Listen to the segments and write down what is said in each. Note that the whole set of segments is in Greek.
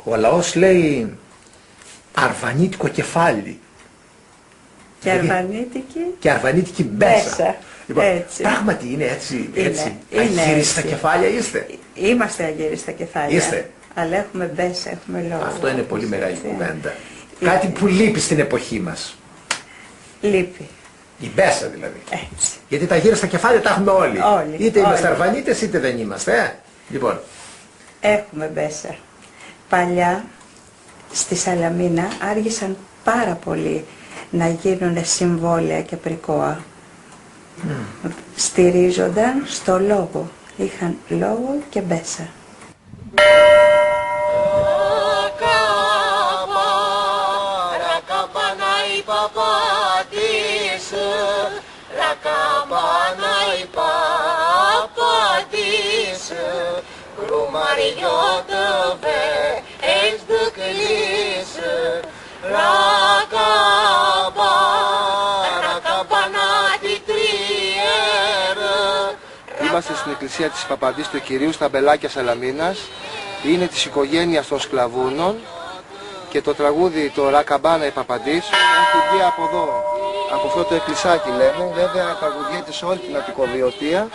Ο λαός λέει αρβανίτικο κεφάλι. Και αρβανίτικη. Και αρβανίτικη μπέσα. Λοιπόν, Έτσι. πράγματι είναι έτσι. Είναι αγύρι έτσι. στα κεφάλια είστε. Είμαστε αγύρι στα κεφάλια. Είστε. Αλλά έχουμε μπέσα, έχουμε λόγο. Αυτό είναι πολύ μεγάλη Έτσι. κουβέντα. Κάτι που λείπει στην εποχή μας. Λείπει. Η μπέσα δηλαδή. Έτσι. Γιατί τα γύρω στα κεφάλια τα έχουμε όλοι. Είτε όλοι. είμαστε αρβανίτες είτε δεν είμαστε. Λοιπόν. Έχουμε μπέσα. Παλιά στη Σαλαμίνα άργησαν πάρα πολύ να γίνουν συμβόλαια και πρικόα. Στηρίζονταν στο λόγο. Είχαν λόγο και μπέσα. Είμαστε στην εκκλησία της Παπαντής του Κυρίου στα Μπελάκια Σαλαμίνας. Είναι της οικογένειας των Σκλαβούνων και το τραγούδι το Ρακαμπάνα η Παπαντής έχει βγει από εδώ, από αυτό το εκκλησάκι λέμε. Βέβαια τραγουδιέται σε όλη την Αττικοβιωτία.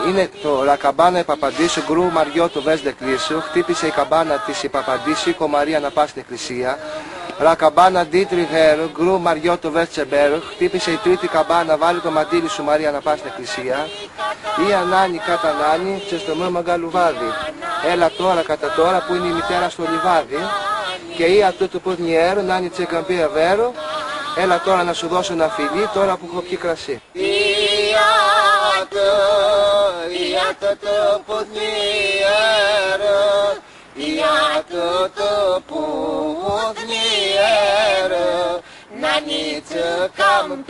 Είναι το Ρακαμπάνα η Παπαντής, γκρου Μαριό το βες δεκλήσιο, χτύπησε η καμπάνα της η Παπαντής, η Μαρία να πάει στην εκκλησία. Ρακαμπάνα ντίτριβερ, γκρου Μαριό το βες τσεμπέρ, χτύπησε η τρίτη καμπάνα, βάλει το μαντίλι σου Μαρία να πάει στην εκκλησία. Ή ανάνι κατά νάνι, τσεστομέ μαγκαλουβάδι. Έλα τώρα κατά τώρα που είναι η μητέρα στο λιβάδι. Και ή αυτό το ποδνιέρο, νάνι τσεκαμπία βέρο. Έλα τώρα να σου δώσω ένα φιλί, τώρα που έχω πιει κρασί. Το ποδνιέρο, το ποδνιέρο, νάνι τσεκαμπία